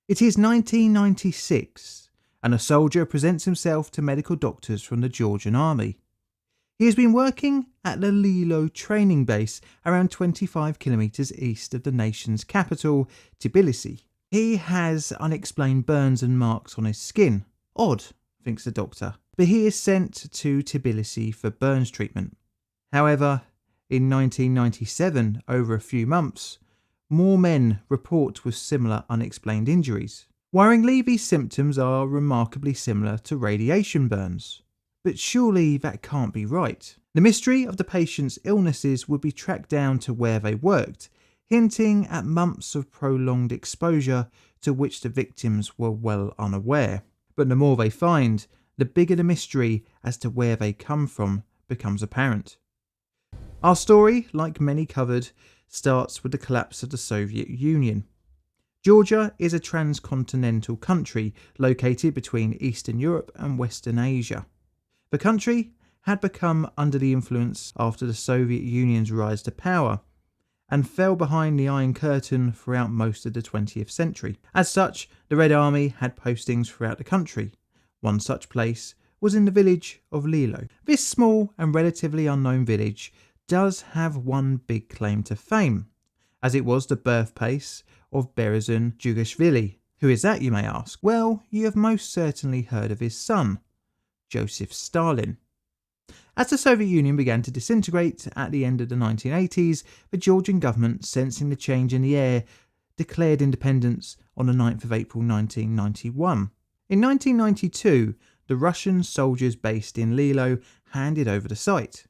It is 1996, and a soldier presents himself to medical doctors from the Georgian army. He has been working at the Lilo training base around 25 kilometres east of the nation's capital, Tbilisi. He has unexplained burns and marks on his skin. Odd, thinks the doctor, but he is sent to Tbilisi for burns treatment. However, in 1997, over a few months, more men report with similar unexplained injuries. Worryingly, these symptoms are remarkably similar to radiation burns. But surely that can't be right. The mystery of the patient's illnesses would be tracked down to where they worked, hinting at months of prolonged exposure to which the victims were well unaware. But the more they find, the bigger the mystery as to where they come from becomes apparent. Our story, like many covered, starts with the collapse of the Soviet Union. Georgia is a transcontinental country located between Eastern Europe and Western Asia. The country had become under the influence after the Soviet Union's rise to power and fell behind the Iron Curtain throughout most of the 20th century. As such, the Red Army had postings throughout the country. One such place was in the village of Lilo. This small and relatively unknown village does have one big claim to fame, as it was the birthplace of Berezin Jugashvili. Who is that, you may ask? Well, you have most certainly heard of his son, Joseph Stalin. As the Soviet Union began to disintegrate at the end of the 1980s, the Georgian government, sensing the change in the air, declared independence on the 9th of April 1991. In 1992, the Russian soldiers based in Lilo handed over the site.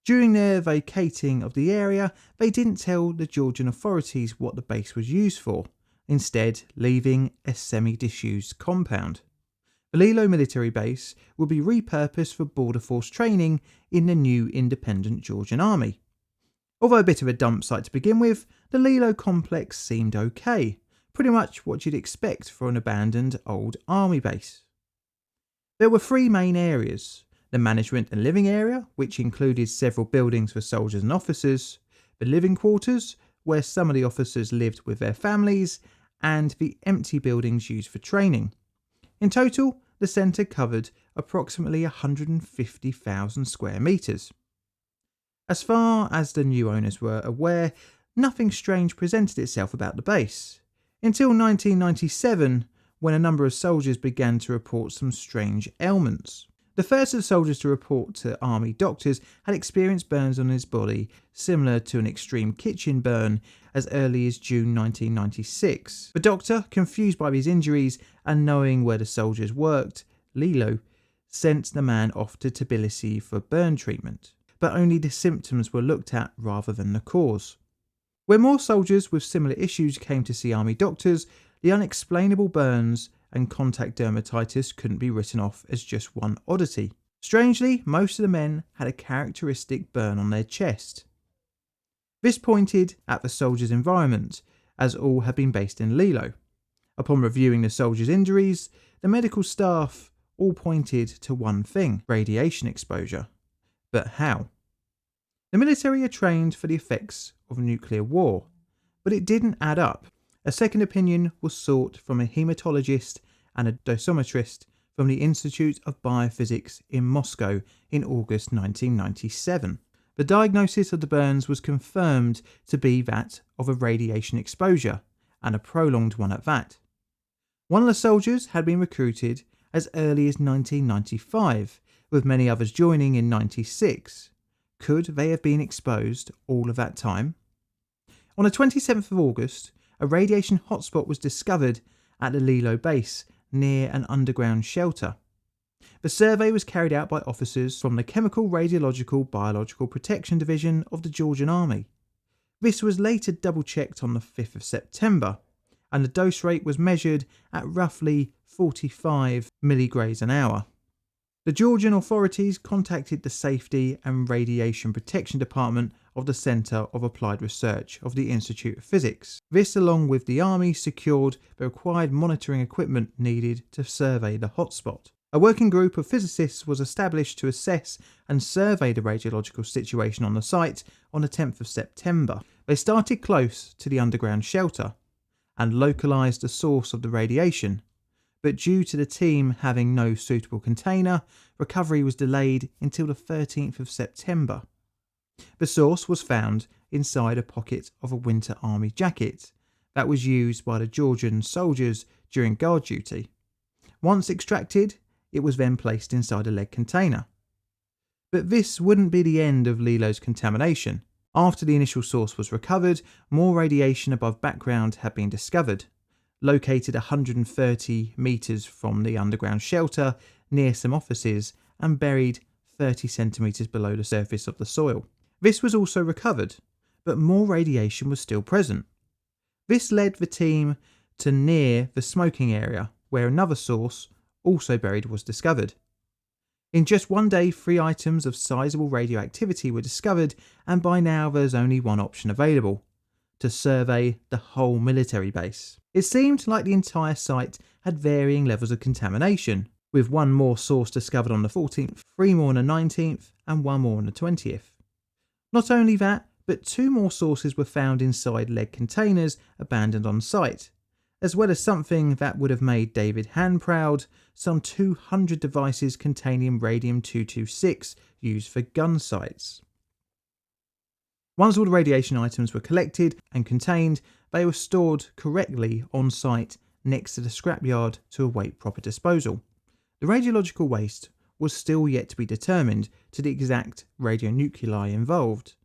During their vacating of the area, they didn't tell the Georgian authorities what the base was used for, instead leaving a semi-disused compound. The Lilo military base would be repurposed for border force training in the new independent Georgian army. Although a bit of a dump site to begin with, the Lilo complex seemed okay, pretty much what you'd expect for an abandoned old army base. There were three main areas: the management and living area, which included several buildings for soldiers and officers, the living quarters, where some of the officers lived with their families, and the empty buildings used for training. In total, the centre covered approximately 150,000 square metres. As far as the new owners were aware, nothing strange presented itself about the base, until 1997, when a number of soldiers began to report some strange ailments. The first of the soldiers to report to army doctors had experienced burns on his body similar to an extreme kitchen burn as early as June 1996. The doctor, confused by these injuries and knowing where the soldiers worked, Lilo, sent the man off to Tbilisi for burn treatment, but only the symptoms were looked at rather than the cause. When more soldiers with similar issues came to see army doctors, the unexplainable burns and contact dermatitis couldn't be written off as just one oddity. Strangely, most of the men had a characteristic burn on their chest. This pointed at the soldiers' environment, as all had been based in Lilo. Upon reviewing the soldiers' injuries, the medical staff all pointed to one thing: radiation exposure. But how? The military are trained for the effects of nuclear war, but it didn't add up. A second opinion was sought from a haematologist and a dosimetrist from the Institute of Biophysics in Moscow in August 1997. The diagnosis of the burns was confirmed to be that of a radiation exposure, and a prolonged one at that. One of the soldiers had been recruited as early as 1995, with many others joining in 96. Could they have been exposed all of that time? On the 27th of August, a radiation hotspot was discovered at the Lilo base near an underground shelter. The survey was carried out by officers from the Chemical Radiological Biological Protection Division of the Georgian Army. This was later double-checked on the 5th of September, and the dose rate was measured at roughly 45 milligrays an hour. The Georgian authorities contacted the Safety and Radiation Protection Department of the Centre of Applied Research of the Institute of Physics. This, along with the Army, secured the required monitoring equipment needed to survey the hotspot. A working group of physicists was established to assess and survey the radiological situation on the site on the 10th of September. They started close to the underground shelter, and localised the source of the radiation, but due to the team having no suitable container, recovery was delayed until the 13th of September. The source was found inside a pocket of a Winter Army jacket that was used by the Georgian soldiers during guard duty. Once extracted, it was then placed inside a lead container. But this wouldn't be the end of Lilo's contamination. After the initial source was recovered, more radiation above background had been discovered, located 130 metres from the underground shelter near some offices and buried 30 centimetres below the surface of the soil. This was also recovered, but more radiation was still present. This led the team to near the smoking area, where another source, also buried, was discovered. In just one day, 3 items of sizable radioactivity were discovered, and by now there's only one option available: to survey the whole military base. It seemed like the entire site had varying levels of contamination, with one more source discovered on the 14th, 3 more on the 19th, and 1 more on the 20th. Not only that, but 2 more sources were found inside lead containers abandoned on site, as well as something that would have made David Hann proud: some 200 devices containing radium-226 used for gun sights. Once all the radiation items were collected and contained, they were stored correctly on site next to the scrapyard to await proper disposal. The radiological waste was still yet to be determined to the exact radionuclei involved,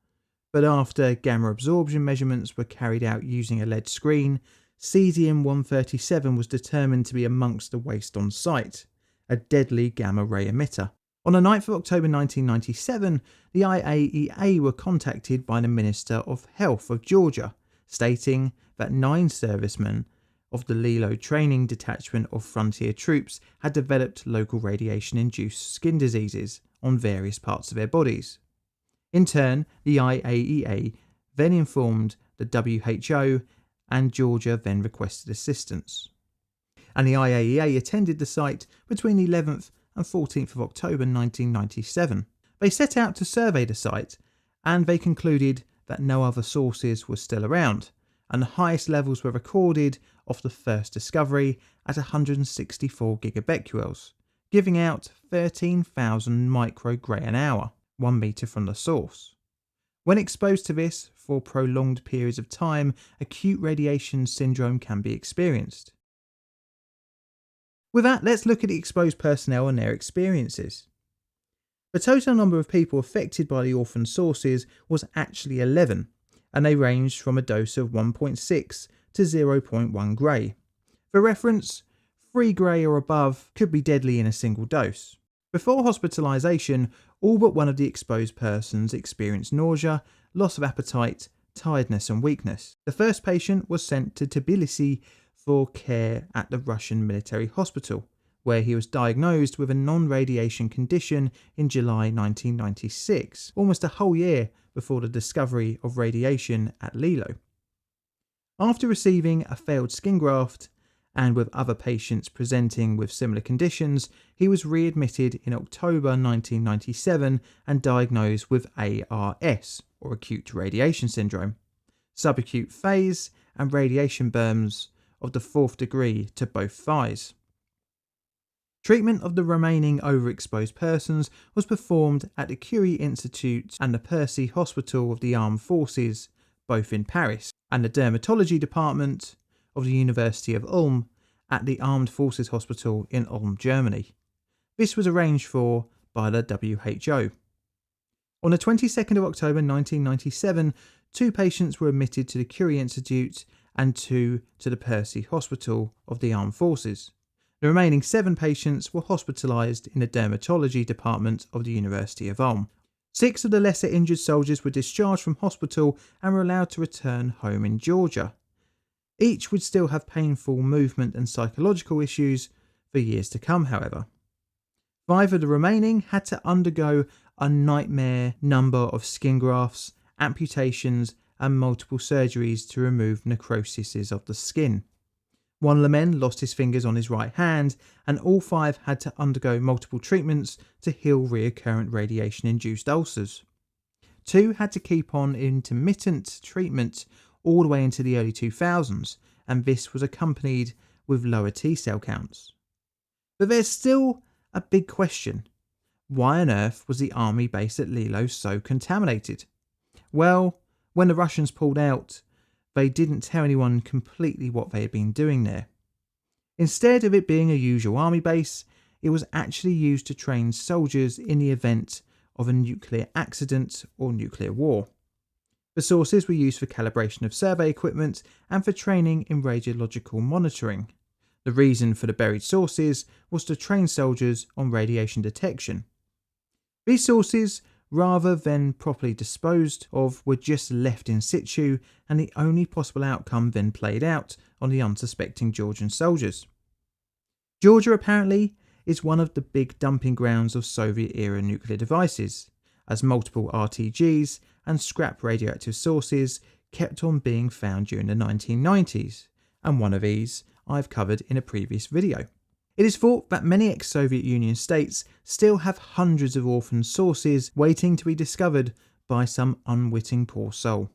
but after gamma absorption measurements were carried out using a lead screen, cesium-137 was determined to be amongst the waste on site, a deadly gamma ray emitter. On the 9th of October 1997, the IAEA were contacted by the Minister of Health of Georgia, stating that 9 servicemen of the Lilo Training Detachment of Frontier Troops had developed local radiation-induced skin diseases on various parts of their bodies. In turn, the IAEA then informed the WHO, and Georgia then requested assistance. And the IAEA attended the site between the 11th and 14th of October 1997. They set out to survey the site, and they concluded that no other sources were still around, and the highest levels were recorded of the first discovery at 164 gigabecquerels, giving out 13,000 microgray an hour, 1 metre from the source. When exposed to this for prolonged periods of time, acute radiation syndrome can be experienced. With that, let's look at the exposed personnel and their experiences. The total number of people affected by the orphaned sources was actually 11, and they ranged from a dose of 1.6 to 0.1 gray. For reference, 3 gray or above could be deadly in a single dose. Before hospitalisation, all but one of the exposed persons experienced nausea, loss of appetite, tiredness and weakness. The first patient was sent to Tbilisi for care at the Russian military hospital, where he was diagnosed with a non-radiation condition in July 1996, almost a whole year before the discovery of radiation at Lilo. After receiving a failed skin graft, and with other patients presenting with similar conditions, he was readmitted in October 1997 and diagnosed with ARS, or acute radiation syndrome, subacute phase, and radiation burns of the 4th degree to both thighs. Treatment of the remaining overexposed persons was performed at the Curie Institute and the Percy Hospital of the Armed Forces, both in Paris, and the Dermatology Department of the University of Ulm at the Armed Forces Hospital in Ulm, Germany. This was arranged for by the WHO. On the 22nd of October 1997, 2 patients were admitted to the Curie Institute and 2 to the Percy Hospital of the Armed Forces. The remaining 7 patients were hospitalised in the Dermatology Department of the University of Ulm. 6 of the lesser injured soldiers were discharged from hospital and were allowed to return home in Georgia. Each would still have painful movement and psychological issues for years to come, however. 5 of the remaining had to undergo a nightmare number of skin grafts, amputations and multiple surgeries to remove necroses of the skin. One of the men lost his fingers on his right hand, and all 5 had to undergo multiple treatments to heal recurrent radiation-induced ulcers. 2 had to keep on intermittent treatment all the way into the early 2000s, and this was accompanied with lower T cell counts. But there's still a big question. Why on earth was the army base at Lilo so contaminated? Well, when the Russians pulled out, they didn't tell anyone completely what they had been doing there. Instead of it being a usual army base, it was actually used to train soldiers in the event of a nuclear accident or nuclear war. The sources were used for calibration of survey equipment and for training in radiological monitoring. The reason for the buried sources was to train soldiers on radiation detection. These sources, rather than properly disposed of, were just left in situ, and the only possible outcome then played out on the unsuspecting Georgian soldiers. Georgia apparently is one of the big dumping grounds of Soviet-era nuclear devices, as multiple RTGs and scrap radioactive sources kept on being found during the 1990s, and one of these I've covered in a previous video. It is thought that many ex-Soviet Union states still have hundreds of orphaned sources waiting to be discovered by some unwitting poor soul.